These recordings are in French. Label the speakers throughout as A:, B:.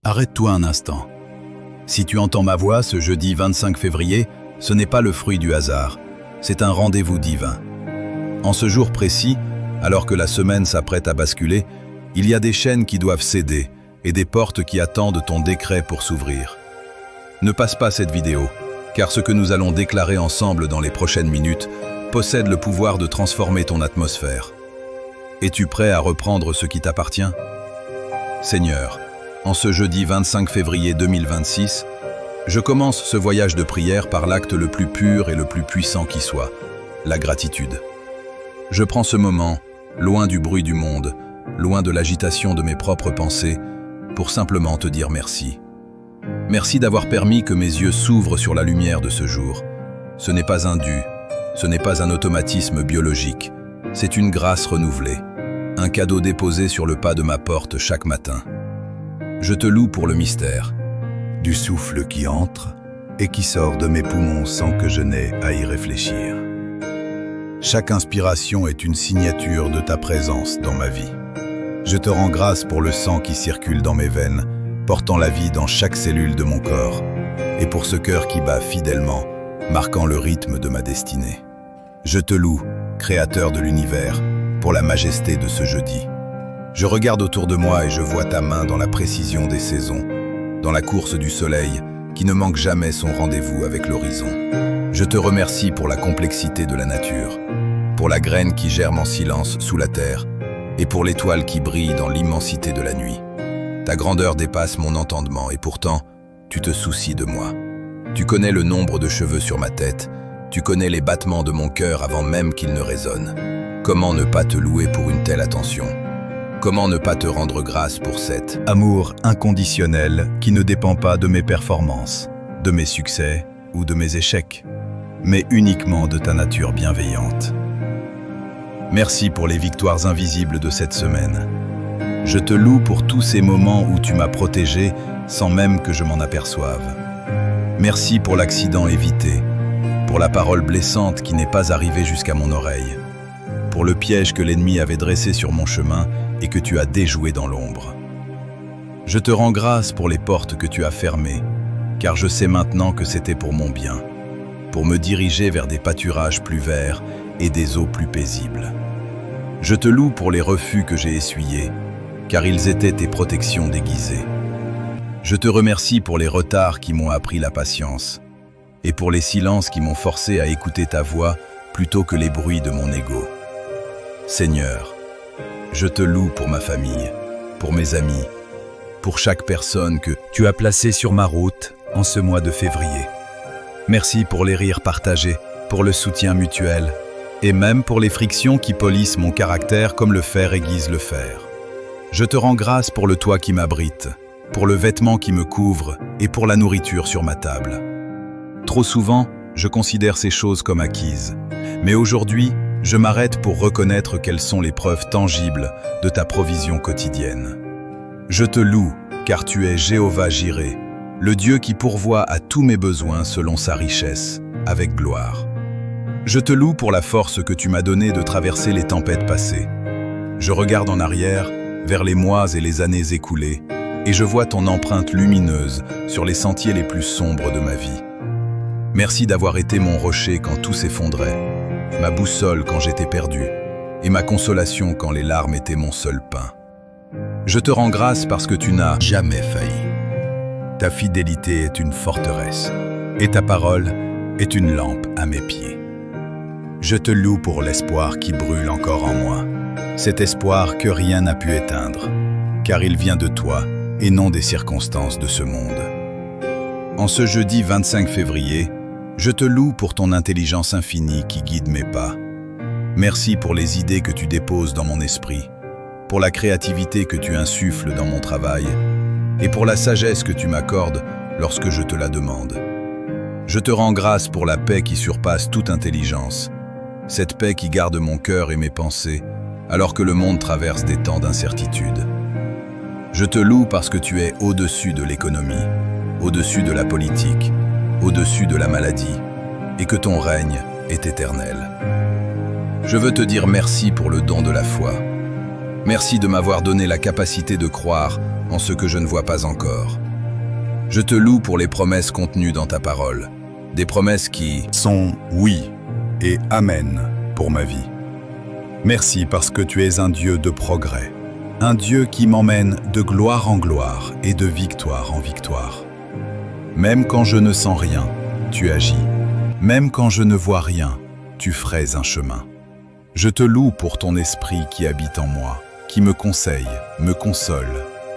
A: Arrête-toi un instant. Si tu entends ma voix ce jeudi 25 février, ce n'est pas le fruit du hasard, c'est un rendez-vous divin. En ce jour précis, alors que la semaine s'apprête à basculer, il y a des chaînes qui doivent céder et des portes qui attendent ton décret pour s'ouvrir. Ne passe pas cette vidéo, car ce que nous allons déclarer ensemble dans les prochaines minutes possède le pouvoir de transformer ton atmosphère. Es-tu prêt à reprendre ce qui t'appartient? Seigneur, en ce jeudi 25 février 2026, je commence ce voyage de prière par l'acte le plus pur et le plus puissant qui soit, la gratitude. Je prends ce moment, loin du bruit du monde, loin de l'agitation de mes propres pensées, pour simplement te dire merci. Merci d'avoir permis que mes yeux s'ouvrent sur la lumière de ce jour. Ce n'est pas un dû, ce n'est pas un automatisme biologique, c'est une grâce renouvelée, un cadeau déposé sur le pas de ma porte chaque matin. Je te loue pour le mystère.
B: Du souffle qui entre et qui sort de mes poumons sans que je n'aie à y réfléchir. Chaque inspiration est une signature de ta présence dans ma vie. Je te rends grâce pour le sang qui circule dans mes veines, portant la vie dans chaque cellule de mon corps, et pour ce cœur qui bat fidèlement, marquant le rythme de ma destinée. Je te loue, Créateur de l'univers, pour la majesté de ce jeudi. Je regarde autour de moi et je vois ta main dans la précision des saisons, dans la course du soleil qui ne manque jamais son rendez-vous avec l'horizon. Je te remercie pour la complexité de la nature, pour la graine qui germe en silence sous la terre et pour l'étoile qui brille dans l'immensité de la nuit. Ta grandeur dépasse mon entendement et pourtant, tu te soucies de moi. Tu connais le nombre de cheveux sur ma tête, tu connais les battements de mon cœur avant même qu'ils ne résonnent. Comment ne pas te louer pour une telle attention ? Comment ne pas te rendre grâce pour cet
A: amour inconditionnel qui ne dépend pas de mes performances, de mes succès ou de mes échecs, mais uniquement de ta nature bienveillante. Merci pour les victoires invisibles de cette semaine. Je te loue pour tous ces moments où tu m'as protégé sans même que je m'en aperçoive. Merci pour l'accident évité, pour la parole blessante qui n'est pas arrivée jusqu'à mon oreille, pour le piège que l'ennemi avait dressé sur mon chemin et que tu as déjoué dans l'ombre. Je te rends grâce pour les portes que tu as fermées, car je sais maintenant que c'était pour mon bien, pour me diriger vers des pâturages plus verts et des eaux plus paisibles. Je te loue pour les refus que j'ai essuyés, car ils étaient tes protections déguisées. Je te remercie pour les retards qui m'ont appris la patience, et pour les silences qui m'ont forcé à écouter ta voix plutôt que les bruits de mon ego. Seigneur, je te loue pour ma famille, pour mes amis, pour chaque personne que tu as placée sur ma route en ce mois de février. Merci pour les rires partagés, pour le soutien mutuel, et même pour les frictions qui polissent mon caractère comme le fer aiguise le fer. Je te rends grâce pour le toit qui m'abrite, pour le vêtement qui me couvre et pour la nourriture sur ma table. Trop souvent, je considère ces choses comme acquises, mais aujourd'hui, je m'arrête pour reconnaître quelles sont les preuves tangibles de ta provision quotidienne. Je te loue, car tu es Jéhovah Jireh, le Dieu qui pourvoit à tous mes besoins selon sa richesse, avec gloire. Je te loue pour la force que tu m'as donnée de traverser les tempêtes passées. Je regarde en arrière, vers les mois et les années écoulées, et je vois ton empreinte lumineuse sur les sentiers les plus sombres de ma vie. Merci d'avoir été mon rocher quand tout s'effondrait, ma boussole quand j'étais perdu, et ma consolation quand les larmes étaient mon seul pain. Je te rends grâce parce que tu n'as jamais failli. Ta fidélité est une forteresse, et ta parole est une lampe à mes pieds. Je te loue pour l'espoir qui brûle encore en moi, cet espoir que rien n'a pu éteindre, car il vient de toi et non des circonstances de ce monde. En ce jeudi 25 février, je te loue pour ton intelligence infinie qui guide mes pas. Merci pour les idées que tu déposes dans mon esprit, pour la créativité que tu insuffles dans mon travail, et pour la sagesse que tu m'accordes lorsque je te la demande. Je te rends grâce pour la paix qui surpasse toute intelligence, cette paix qui garde mon cœur et mes pensées, alors que le monde traverse des temps d'incertitude. Je te loue parce que tu es au-dessus de l'économie, au-dessus de la politique, au-dessus de la maladie, et que ton règne est éternel. Je veux te dire merci pour le don de la foi. Merci de m'avoir donné la capacité de croire en ce que je ne vois pas encore. Je te loue pour les promesses contenues dans ta parole, des promesses qui
B: sont oui et amen pour ma vie. Merci parce que tu es un Dieu de progrès, un Dieu qui m'emmène de gloire en gloire et de victoire en victoire. Même quand je ne sens rien, tu agis. Même quand je ne vois rien, tu fraises un chemin. Je te loue pour ton esprit qui habite en moi, qui me conseille, me console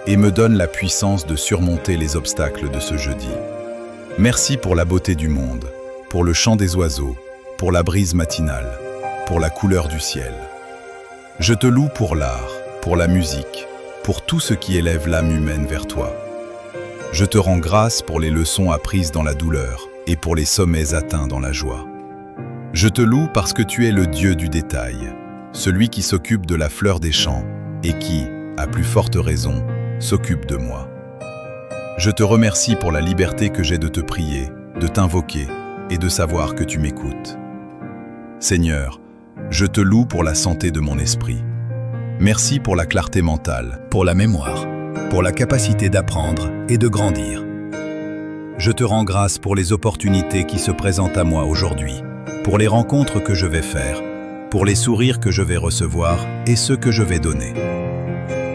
B: et me donne la puissance de surmonter les obstacles de ce jeudi. Merci pour la beauté du monde, pour le chant des oiseaux, pour la brise matinale, pour la couleur du ciel. Je te loue pour l'art, pour la musique, pour tout ce qui élève l'âme humaine vers toi. Je te rends grâce pour les leçons apprises dans la douleur et pour les sommets atteints dans la joie. Je te loue parce que tu es le Dieu du détail, celui qui s'occupe de la fleur des champs et qui, à plus forte raison, s'occupe de moi. Je te remercie pour la liberté que j'ai de te prier, de t'invoquer et de savoir que tu m'écoutes. Seigneur, je te loue pour la santé de mon esprit. Merci pour la clarté mentale, pour la mémoire, pour la capacité d'apprendre et de grandir. Je te rends grâce pour les opportunités qui se présentent à moi aujourd'hui, pour les rencontres que je vais faire, pour les sourires que je vais recevoir et ceux que je vais donner.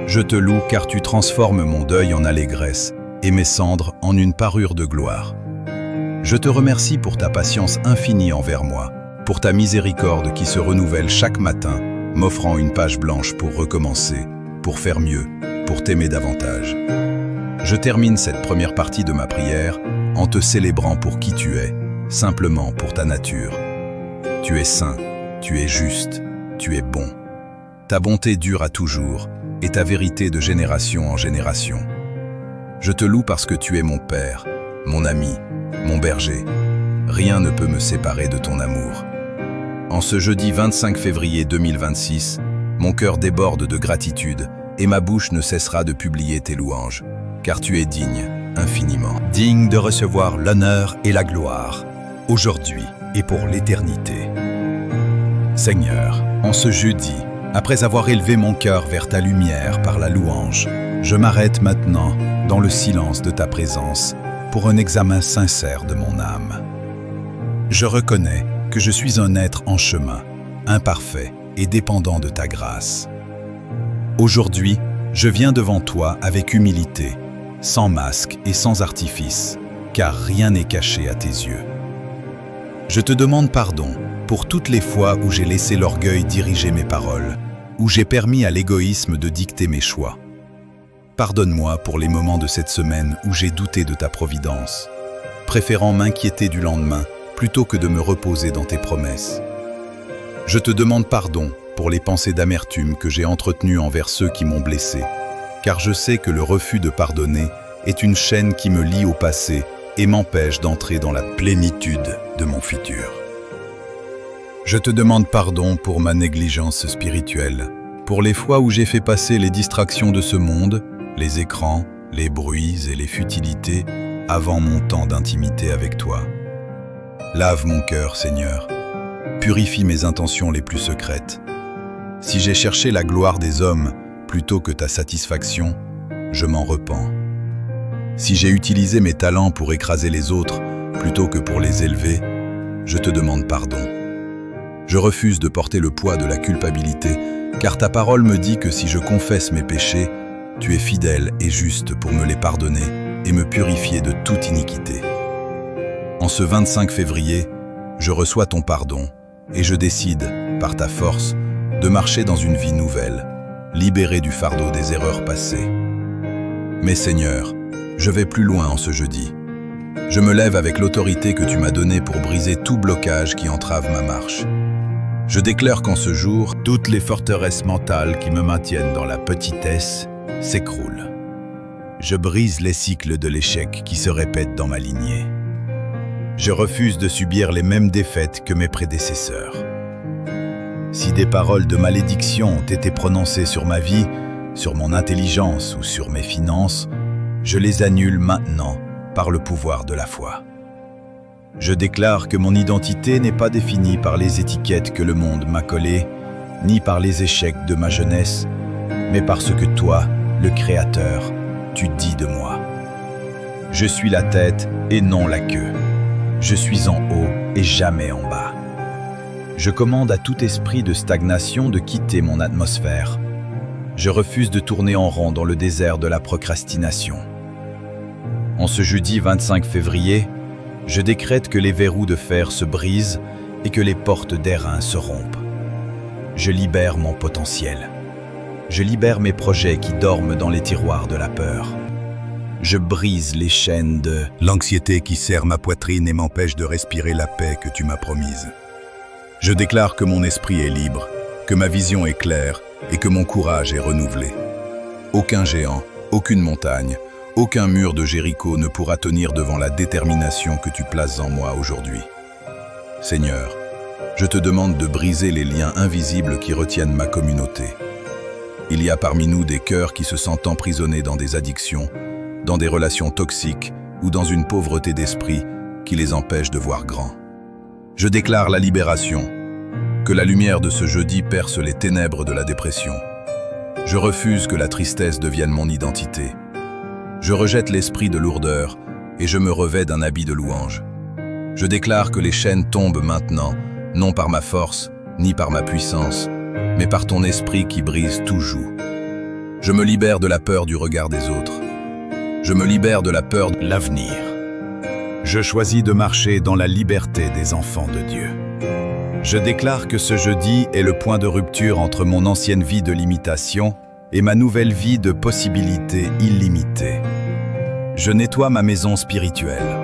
B: Je te loue car tu transformes mon deuil en allégresse et mes cendres en une parure de gloire. Je te remercie pour ta patience infinie envers moi, pour ta miséricorde qui se renouvelle chaque matin, m'offrant une page blanche pour recommencer, pour faire mieux, pour t'aimer davantage. Je termine cette première partie de ma prière en te célébrant pour qui tu es, simplement pour ta nature. Tu es saint, tu es juste, tu es bon. Ta bonté dure à toujours et ta vérité de génération en génération. Je te loue parce que tu es mon Père, mon ami, mon berger. Rien ne peut me séparer de ton amour. En ce jeudi 25 février 2026, mon cœur déborde de gratitude et ma bouche ne cessera de publier tes louanges, car tu es digne, infiniment. Digne de recevoir l'honneur et la gloire, aujourd'hui et pour l'éternité. Seigneur, en ce jeudi, après avoir élevé mon cœur vers ta lumière par la louange, je m'arrête maintenant dans le silence de ta présence pour un examen sincère de mon âme. Je reconnais que je suis un être en chemin, imparfait et dépendant de ta grâce. Aujourd'hui, je viens devant toi avec humilité, sans masque et sans artifice, car rien n'est caché à tes yeux. Je te demande pardon pour toutes les fois où j'ai laissé l'orgueil diriger mes paroles, où j'ai permis à l'égoïsme de dicter mes choix. Pardonne-moi pour les moments de cette semaine où j'ai douté de ta providence, préférant m'inquiéter du lendemain plutôt que de me reposer dans tes promesses. Je te demande pardon pour les pensées d'amertume que j'ai entretenues envers ceux qui m'ont blessé, car je sais que le refus de pardonner est une chaîne qui me lie au passé et m'empêche d'entrer dans la plénitude de mon futur. Je te demande pardon pour ma négligence spirituelle, pour les fois où j'ai fait passer les distractions de ce monde, les écrans, les bruits et les futilités, avant mon temps d'intimité avec toi. Lave mon cœur, Seigneur. Purifie mes intentions les plus secrètes. Si j'ai cherché la gloire des hommes plutôt que ta satisfaction, je m'en repens. Si j'ai utilisé mes talents pour écraser les autres plutôt que pour les élever, je te demande pardon. Je refuse de porter le poids de la culpabilité, car ta parole me dit que si je confesse mes péchés, tu es fidèle et juste pour me les pardonner et me purifier de toute iniquité. En ce 25 février, je reçois ton pardon et je décide, par ta force, de marcher dans une vie nouvelle, libérée du fardeau des erreurs passées. Mais Seigneur, je vais plus loin en ce jeudi. Je me lève avec l'autorité que tu m'as donnée pour briser tout blocage qui entrave ma marche. Je déclare qu'en ce jour, toutes les forteresses mentales qui me maintiennent dans la petitesse s'écroulent. Je brise les cycles de l'échec qui se répètent dans ma lignée. Je refuse de subir les mêmes défaites que mes prédécesseurs. Si des paroles de malédiction ont été prononcées sur ma vie, sur mon intelligence ou sur mes finances, je les annule maintenant par le pouvoir de la foi. Je déclare que mon identité n'est pas définie par les étiquettes que le monde m'a collées, ni par les échecs de ma jeunesse,
A: mais parce que toi, le Créateur, tu dis de moi. Je suis la tête et non la queue. Je suis en haut et jamais en bas. Je commande à tout esprit de stagnation de quitter mon atmosphère. Je refuse de tourner en rond dans le désert de la procrastination. En ce jeudi 25 février, je décrète que les verrous de fer se brisent et que les portes d'airain se rompent. Je libère mon potentiel. Je libère mes projets qui dorment dans les tiroirs de la peur. Je brise les chaînes de
B: l'anxiété qui serre ma poitrine et m'empêche de respirer la paix que tu m'as promise. Je déclare que mon esprit est libre, que ma vision est claire et que mon courage est renouvelé. Aucun géant, aucune montagne, aucun mur de Jéricho ne pourra tenir devant la détermination que tu places en moi aujourd'hui. Seigneur, je te demande de briser les liens invisibles qui retiennent ma communauté. Il y a parmi nous des cœurs qui se sentent emprisonnés dans des addictions, dans des relations toxiques ou dans une pauvreté d'esprit qui les empêche de voir grand. Je déclare la libération, que la lumière de ce jeudi perce les ténèbres de la dépression. Je refuse que la tristesse devienne mon identité. Je rejette l'esprit de lourdeur et je me revêts d'un habit de louange. Je déclare que les chaînes tombent maintenant, non par ma force, ni par ma puissance, mais par ton esprit qui brise tout joug. Je me libère de la peur du regard des autres. Je me libère de la peur de l'avenir. Je choisis de marcher dans la liberté des enfants de Dieu. Je déclare que ce jeudi est le point de rupture entre mon ancienne vie de limitation et ma nouvelle vie de possibilités illimitées. Je nettoie ma maison spirituelle.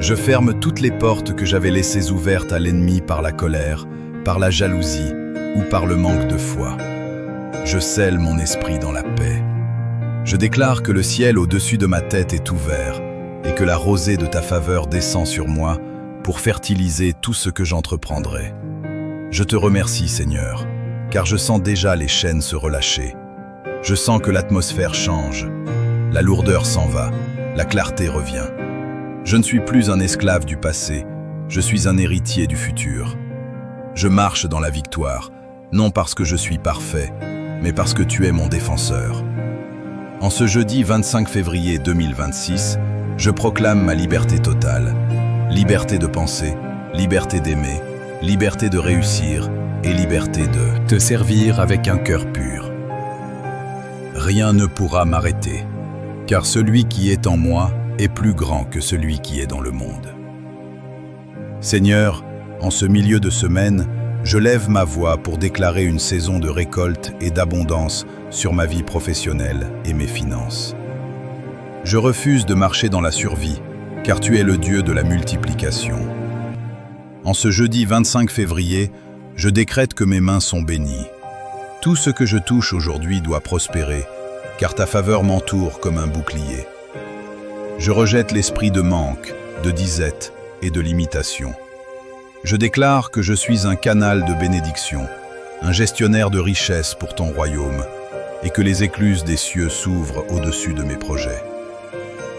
B: Je ferme toutes les portes que j'avais laissées ouvertes à l'ennemi par la colère, par la jalousie ou par le manque de foi. Je scelle mon esprit dans la paix. Je déclare que le ciel au-dessus de ma tête est ouvert et que la rosée de ta faveur descend sur moi pour fertiliser tout ce que j'entreprendrai. Je te remercie, Seigneur, car je sens déjà les chaînes se relâcher. Je sens que l'atmosphère change. La lourdeur s'en va, la clarté revient. Je ne suis plus un esclave du passé, je suis un héritier du futur. Je marche dans la victoire, non parce que je suis parfait, mais parce que tu es mon défenseur. En ce jeudi 25 février 2026, je proclame ma liberté totale. Liberté de penser, liberté d'aimer, liberté de réussir et liberté de te servir avec un cœur pur. Rien ne pourra m'arrêter, car celui qui est en moi est plus grand que celui qui est dans le monde. Seigneur, en ce milieu de semaine, je lève ma voix pour déclarer une saison de récolte et d'abondance sur ma vie professionnelle et mes finances. Je refuse de marcher dans la survie, car tu es le Dieu de la multiplication. En ce jeudi 25 février, je décrète que mes mains sont bénies. Tout ce que je touche aujourd'hui doit prospérer, car ta faveur m'entoure comme un bouclier. Je rejette l'esprit de manque, de disette et de limitation. Je déclare que je suis un canal de bénédiction, un gestionnaire de richesse pour ton royaume, et que les écluses des cieux s'ouvrent au-dessus de mes projets.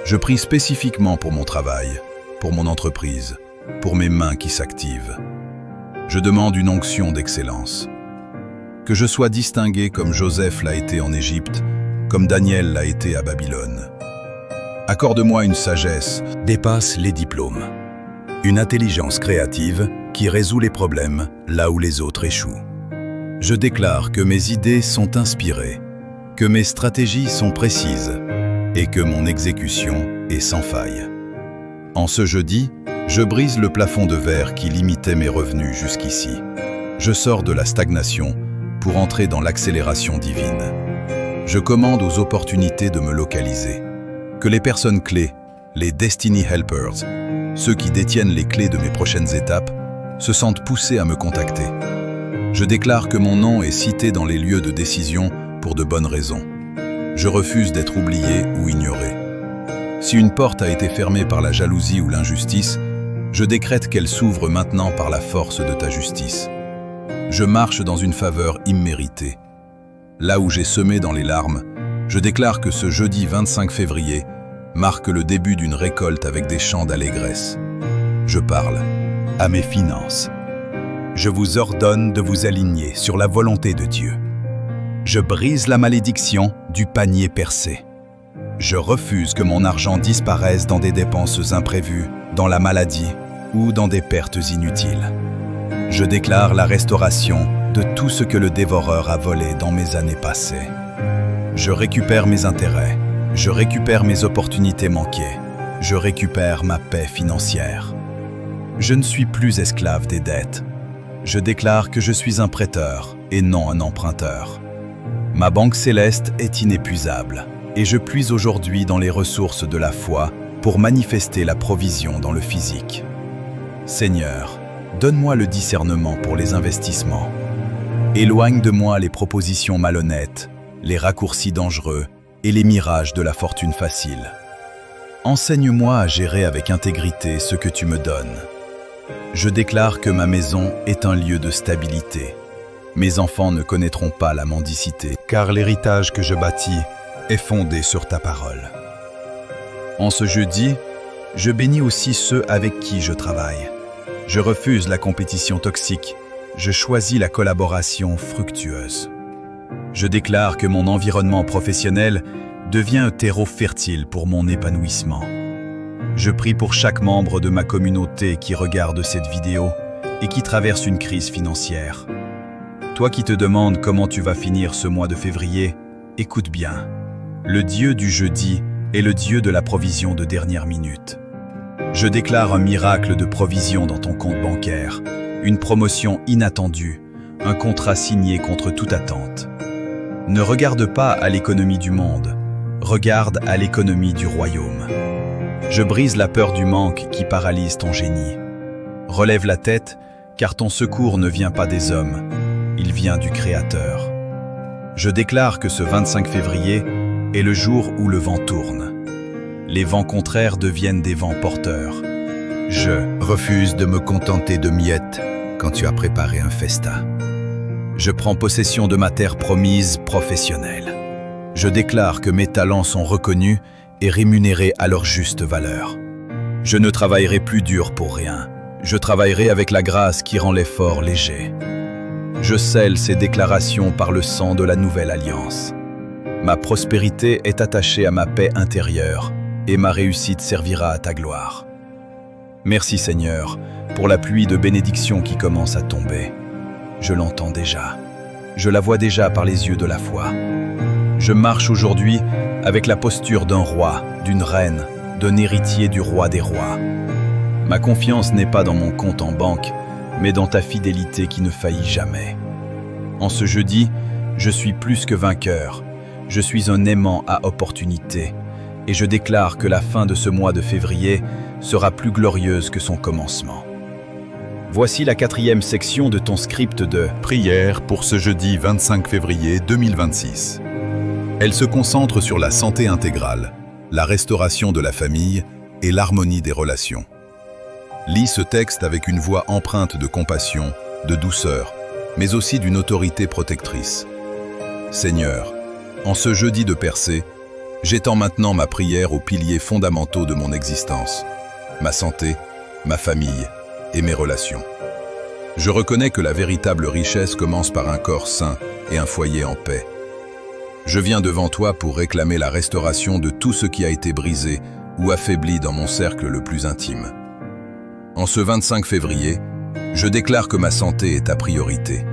B: Je prie spécifiquement pour mon travail, pour mon entreprise, pour mes mains qui s'activent. Je demande une onction d'excellence. Que je sois distingué comme Joseph l'a été en Égypte, comme Daniel l'a été à Babylone. Accorde-moi une sagesse, dépasse les diplômes. Une intelligence créative qui résout les problèmes là où les autres échouent. Je déclare que mes idées sont inspirées, que mes stratégies sont précises et que mon exécution est sans faille. En ce jeudi, je brise le plafond de verre qui limitait mes revenus jusqu'ici. Je sors de la stagnation pour entrer dans l'accélération divine. Je commande aux opportunités de me localiser. Que les personnes clés, les Destiny Helpers, ceux qui détiennent les clés de mes prochaines étapes, se sentent poussés à me contacter. Je déclare que mon nom est cité dans les lieux de décision pour de bonnes raisons. Je refuse d'être oublié ou ignoré. Si une porte a été fermée par la jalousie ou l'injustice, je décrète qu'elle s'ouvre maintenant par la force de ta justice. Je marche dans une faveur imméritée. Là où j'ai semé dans les larmes, je déclare que ce jeudi 25 février marque le début d'une récolte avec des chants d'allégresse. Je parle à mes finances. Je vous ordonne de vous aligner sur la volonté de Dieu.
A: Je brise la malédiction du panier percé. Je refuse que mon argent disparaisse dans des dépenses imprévues, dans la maladie ou dans des pertes inutiles. Je déclare la restauration de tout ce que le dévoreur a volé dans mes années passées. Je récupère mes intérêts, je récupère mes opportunités manquées, je récupère ma paix financière. Je ne suis plus esclave des dettes. Je déclare que je suis un prêteur et non un emprunteur. Ma banque céleste est inépuisable et je puise aujourd'hui dans les ressources de la foi pour manifester la provision dans le physique. Seigneur, donne-moi le discernement pour les investissements. Éloigne de moi les propositions malhonnêtes, les raccourcis dangereux et les mirages de la fortune facile. Enseigne-moi à gérer avec intégrité ce que tu me donnes. Je déclare que ma maison est un lieu de stabilité. Mes enfants ne connaîtront pas la mendicité, car l'héritage que je bâtis est fondé sur ta parole. En ce jeudi, je bénis aussi ceux avec qui je travaille. Je refuse la compétition toxique. Je choisis la collaboration fructueuse. Je déclare que mon environnement professionnel devient un terreau fertile pour mon épanouissement. Je prie pour chaque membre de ma communauté qui regarde cette vidéo et qui traverse une crise financière. Toi qui te demandes comment tu vas finir ce mois de février, écoute bien. Le Dieu du jeudi est le Dieu de la provision de dernière minute. Je déclare un miracle de provision dans ton compte bancaire, une promotion inattendue, un contrat signé contre toute attente. Ne regarde pas à l'économie du monde, regarde à l'économie du royaume. Je brise la peur du manque qui paralyse ton génie. Relève la tête, car ton secours ne vient pas des hommes, il vient du Créateur. Je déclare que ce 25 février est le jour où le vent tourne. Les vents contraires deviennent des vents porteurs. Je refuse de me contenter de miettes quand tu as préparé un festin. Je prends possession de ma terre promise professionnelle. Je déclare que mes talents sont reconnus et rémunérés à leur juste valeur. Je ne travaillerai plus dur pour rien. Je travaillerai avec la grâce qui rend l'effort léger. Je scelle ces déclarations par le sang de la nouvelle alliance. Ma prospérité est attachée à ma paix intérieure et ma réussite servira à ta gloire. Merci Seigneur pour la pluie de bénédictions qui commence à tomber. Je l'entends déjà. Je la vois déjà par les yeux de la foi. Je marche aujourd'hui avec la posture d'un roi, d'une reine, d'un héritier du roi des rois. Ma confiance n'est pas dans mon compte en banque, mais dans ta fidélité qui ne faillit jamais. En ce jeudi, je suis plus que vainqueur. Je suis un aimant à opportunité. Et je déclare que la fin de ce mois de février sera plus glorieuse que son commencement. Voici la 4e section de ton script de prière pour ce jeudi 25 février 2026. Elle se concentre sur la santé intégrale, la restauration de la famille et l'harmonie des relations. Lis ce texte avec une voix empreinte de compassion, de douceur, mais aussi d'une autorité protectrice. Seigneur, en ce jeudi de percée, j'étends maintenant ma prière aux piliers fondamentaux de mon existence, ma santé, ma famille et mes relations. Je reconnais que la véritable richesse commence par un corps sain et un foyer en paix. Je viens devant toi pour réclamer la restauration de tout ce qui a été brisé ou affaibli dans mon cercle le plus intime. En ce 25 février, je déclare que ma santé est ta priorité.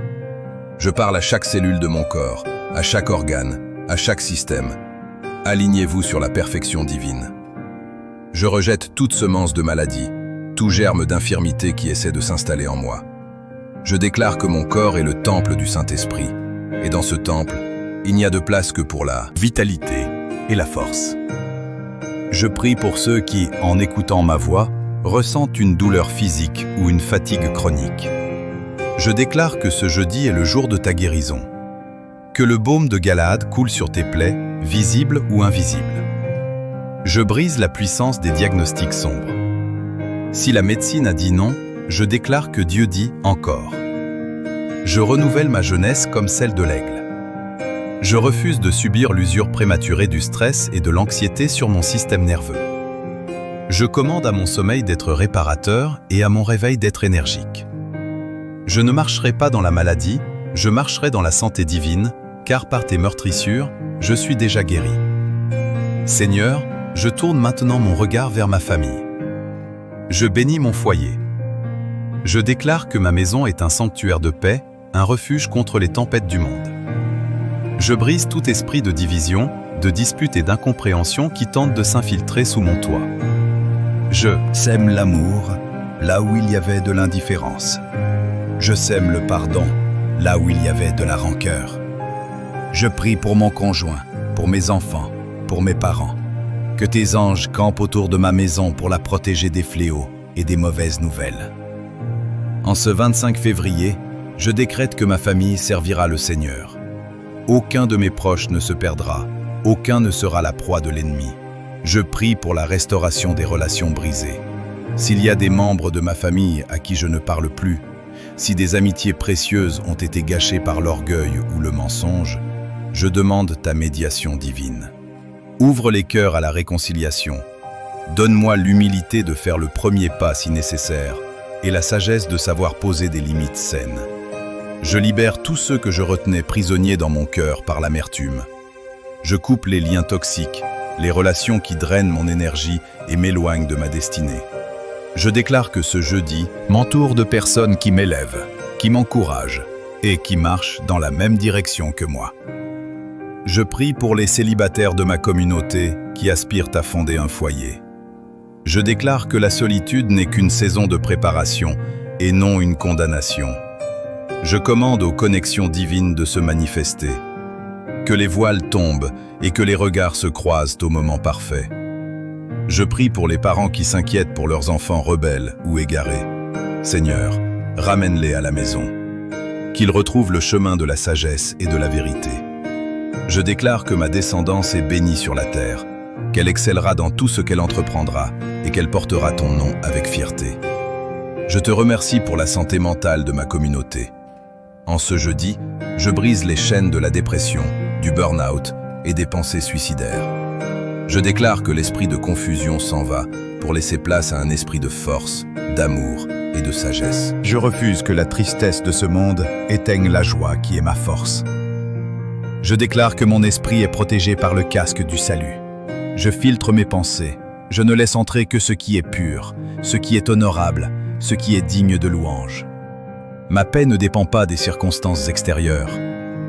A: Je parle à chaque cellule de mon corps, à chaque organe, à chaque système. Alignez-vous sur la perfection divine. Je rejette toute semence de maladie, tout germe d'infirmité qui essaie de s'installer en moi. Je déclare que mon corps est le temple du Saint-Esprit, et dans ce temple, il n'y a de place que pour la vitalité et la force. Je prie pour ceux qui, en écoutant ma voix, ressentent une douleur physique ou une fatigue chronique. Je déclare que ce jeudi est le jour de ta guérison. Que le baume de Galaad coule sur tes plaies, visibles ou invisibles. Je brise la puissance des diagnostics sombres. Si la médecine a dit non, je déclare que Dieu dit encore. Je renouvelle ma jeunesse comme celle de l'aigle. Je refuse de subir l'usure prématurée du stress et de l'anxiété sur mon système nerveux. Je commande à mon sommeil d'être réparateur et à mon réveil d'être énergique. Je ne marcherai pas dans la maladie, je marcherai dans la santé divine, car par tes meurtrissures, je suis déjà guéri. Seigneur, je tourne maintenant mon regard vers ma famille. Je bénis mon foyer. Je déclare que ma maison est un sanctuaire de paix, un refuge contre les tempêtes du monde. Je brise tout esprit de division, de dispute et d'incompréhension qui tente de s'infiltrer sous mon toit. Je
B: sème l'amour là où il y avait de l'indifférence. Je sème le pardon là où il y avait de la rancœur. Je prie pour mon conjoint, pour mes enfants, pour mes parents. Que tes anges campent autour de ma maison pour la protéger des fléaux et des mauvaises nouvelles. En ce 25 février, je décrète que ma famille servira le Seigneur. Aucun de mes proches ne se perdra, aucun ne sera la proie de l'ennemi. Je prie pour la restauration des relations brisées. S'il y a des membres de ma famille à qui je ne parle plus, si des amitiés précieuses ont été gâchées par l'orgueil ou le mensonge, je demande ta médiation divine. Ouvre les cœurs à la réconciliation. Donne-moi l'humilité de faire le premier pas si nécessaire et la sagesse de savoir poser des limites saines. Je libère tous ceux que je retenais prisonniers dans mon cœur par l'amertume. Je coupe les liens toxiques, les relations qui drainent mon énergie et m'éloignent de ma destinée. Je déclare que ce jeudi m'entoure de personnes qui m'élèvent, qui m'encouragent et qui marchent dans la même direction que moi. Je prie pour les célibataires de ma communauté qui aspirent à fonder un foyer. Je déclare que la solitude n'est qu'une saison de préparation et non une condamnation. Je commande aux connexions divines de se manifester. Que les voiles tombent et que les regards se croisent au moment parfait. Je prie pour les parents qui s'inquiètent pour leurs enfants rebelles ou égarés. Seigneur, ramène-les à la maison. Qu'ils retrouvent le chemin de la sagesse et de la vérité. Je déclare que ma descendance est bénie sur la terre, qu'elle excellera dans tout ce qu'elle entreprendra et qu'elle portera ton nom avec fierté. Je te remercie pour la santé mentale de ma communauté. En ce jeudi, je brise les chaînes de la dépression, du burn-out et des pensées suicidaires. Je déclare que l'esprit de confusion s'en va pour laisser place à un esprit de force, d'amour et de sagesse. Je refuse que la tristesse de ce monde éteigne la joie qui est ma force. Je déclare que mon esprit est protégé par le casque du salut. Je filtre mes pensées. Je ne laisse entrer que ce qui est pur, ce qui est honorable, ce qui est digne de louange. Ma paix ne dépend pas des circonstances extérieures.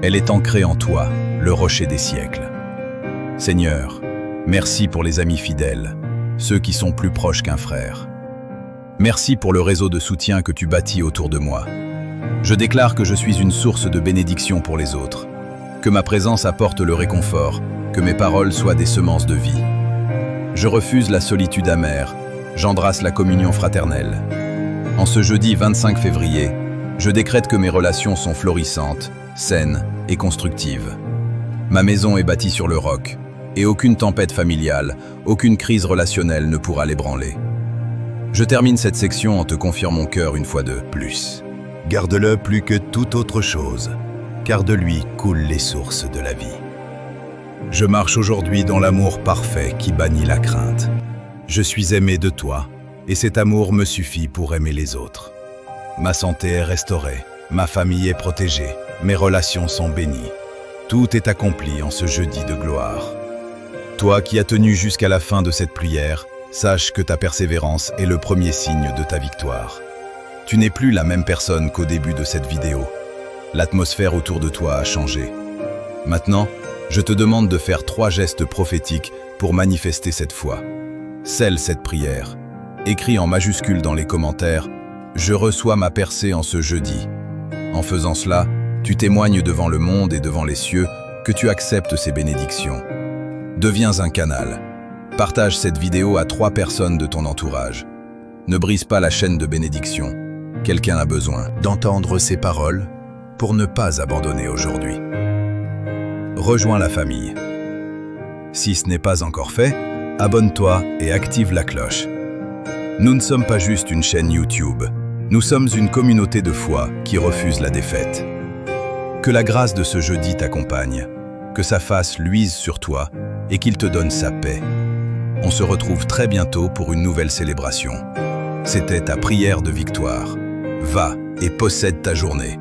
B: Elle est ancrée en toi, le rocher des siècles. Seigneur, merci pour les amis fidèles, ceux qui sont plus proches qu'un frère. Merci pour le réseau de soutien que tu bâtis autour de moi. Je déclare que je suis une source de bénédiction pour les autres. Que ma présence apporte le réconfort, que mes paroles soient des semences de vie. Je refuse la solitude amère, j'embrasse la communion fraternelle. En ce jeudi 25 février, je décrète que mes relations sont florissantes, saines et constructives. Ma maison est bâtie sur le roc, et aucune tempête familiale, aucune crise relationnelle ne pourra l'ébranler. Je termine cette section en te confiant mon cœur une fois de plus. Garde-le plus que toute autre chose, car de lui coulent les sources de la vie. Je marche aujourd'hui dans l'amour parfait qui bannit la crainte. Je suis aimé de toi, et cet amour me suffit pour aimer les autres. Ma santé est restaurée, ma famille est protégée, mes relations sont bénies. Tout est accompli en ce jeudi de gloire. Toi qui as tenu jusqu'à la fin de cette prière, sache que ta persévérance est le premier signe de ta victoire. Tu n'es plus la même personne qu'au début de cette vidéo. L'atmosphère autour de toi a changé. Maintenant, je te demande de faire 3 gestes prophétiques pour manifester cette foi. Scelle cette prière. Écris en majuscule dans les commentaires « Je reçois ma percée en ce jeudi ». En faisant cela, tu témoignes devant le monde et devant les cieux que tu acceptes ces bénédictions. Deviens un canal. Partage cette vidéo à 3 personnes de ton entourage. Ne brise pas la chaîne de bénédiction. Quelqu'un a besoin d'entendre ces paroles pour ne pas abandonner aujourd'hui. Rejoins la famille. Si ce n'est pas encore fait, abonne-toi et active la cloche. Nous ne sommes pas juste une chaîne YouTube. Nous sommes une communauté de foi qui refuse la défaite. Que la grâce de ce jeudi t'accompagne, que sa face luise sur toi et qu'il te donne sa paix. On se retrouve très bientôt pour une nouvelle célébration. C'était ta prière de victoire. Va et possède ta journée.